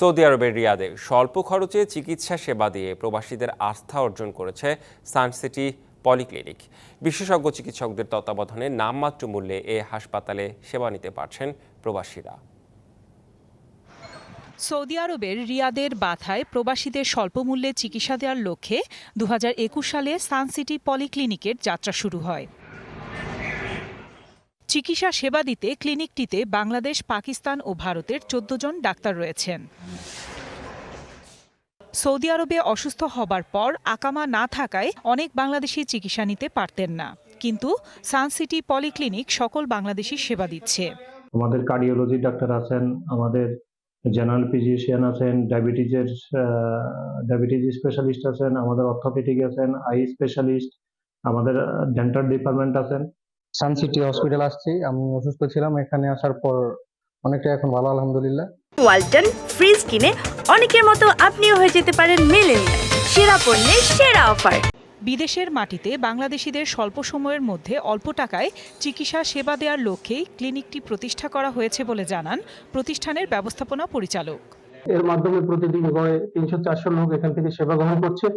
Saudi আরবের রিয়াদে স্বল্প খরচে চিকিৎসা সেবা দিয়ে প্রবাসীদের আস্থা অর্জন করেছে সানসিটি পলিক্লিনিক। বিশেষজ্ঞ চিকিৎসকদের তত্ত্বাবধানে নামমাত্র মূল্যে এ হাসপাতালে সেবা নিতে পারছেন প্রবাসীরা। সৌদি আরবের রিয়াদের বাথায় প্রবাসীদের স্বল্পমূল্যে চিকিৎসা দেওয়ার লক্ষ্যে 2021 সালে সানসিটি পলিক্লিনিকের যাত্রা শুরু হয়। চিকিৎসা সেবা দিতে ক্লিনিকটিতে বাংলাদেশ, পাকিস্তান ও ভারতের 14 জন ডাক্তার রয়েছেন। সৌদি আরবে অসুস্থ হবার পর আকামা না থাকায় অনেক বাংলাদেশি চিকিৎসা নিতে পারতেন না, কিন্তু সানসিটি পলিক্লিনিক সকল বাংলাদেশি সেবা দিচ্ছে। আমাদের কার্ডিওলজি ডাক্তার আছেন, আমাদের জেনারেল ফিজিশিয়ান আছেন, ডায়াবেটিস স্পেশালিস্ট আছেন, আমাদের অর্থোপেডিক আছেন, আই স্পেশালিস্ট, আমাদের ডেন্টাল ডিপার্টমেন্ট আছেন। সানসিটি হসপিটাল আসছি, আমি অসুস্থ ছিলাম, এখানে আসার পর অনেকটা এখন ভালো আলহামদুলিল্লাহ। ওয়ালটন ফ্রিজ কিনে অনেকের মতো আপনিও হয়ে যেতে পারেন মিলেনিয়াল। সেরা পণ্যের সেরা অফার। বিদেশের মাটিতে বাংলাদেশিদের স্বল্প সময়ের মধ্যে অল্প টাকায় চিকিৎসা সেবা দেওয়ার লক্ষ্যেই ক্লিনিকটি প্রতিষ্ঠা করা হয়েছে বলে জানান প্রতিষ্ঠানের ব্যবস্থাপনা পরিচালক। এর মাধ্যমে প্রতিদিন গড়ে 300-400 লোক এখান থেকে সেবা গ্রহণ করছে।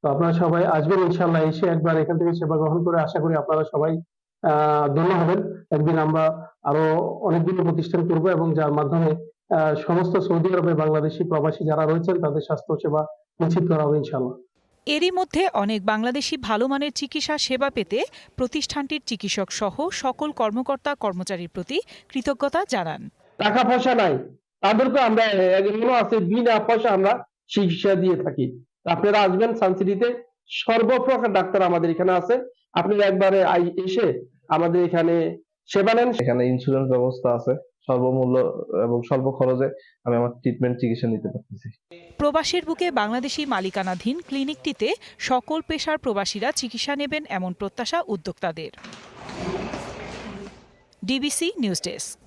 তো আপনারা সবাই আসবেন ইনশাআল্লাহ, এসে একবার এখান থেকে সেবা গ্রহণ করে আশা করি আপনারা সবাই ধন্য হবেন। একদিন আমরা আরো অনেকগুলো প্রতিষ্ঠান করব এবং যার মাধ্যমে সমস্ত সৌদি আরবে বাংলাদেশি প্রবাসী যারা রয়েছেন তাদের স্বাস্থ্য সেবা নিশ্চিত করা হবে ইনশাআল্লাহ। এরই মধ্যে অনেক বাংলাদেশি ভালো মানের চিকিৎসা সেবা পেতে প্রতিষ্ঠানটির চিকিৎসক সহ সকল কর্মকর্তা কর্মচারীর প্রতি কৃতজ্ঞতা জানান। টাকা পয়সা নাই, তাদেরকে আমরা এমনও আছে বিনা পয়সা আমরা চিকিৎসা দিয়ে থাকি। আপনারা আসবেন সানসিটিতে, সর্বপ্রকার ডাক্তার আমাদের এখানে আছে। আপনারা একবারে এসে আমাদের এখানে সেবা নেন। এখানে ইন্স্যুরেন্স ব্যবস্থা আছে, স্বল্পমূল্য এবং স্বল্প খরচে আমি আমার ট্রিটমেন্ট চিকিৎসা নিতে পারতেছি। প্রবাসের বুকে বাংলাদেশি মালিকানাধীন ক্লিনিকটিতে সকল পেশার প্রবাসীরা চিকিৎসা নেবেন এমন প্রত্যাশা উদ্যোক্তাদের। DBC news desk.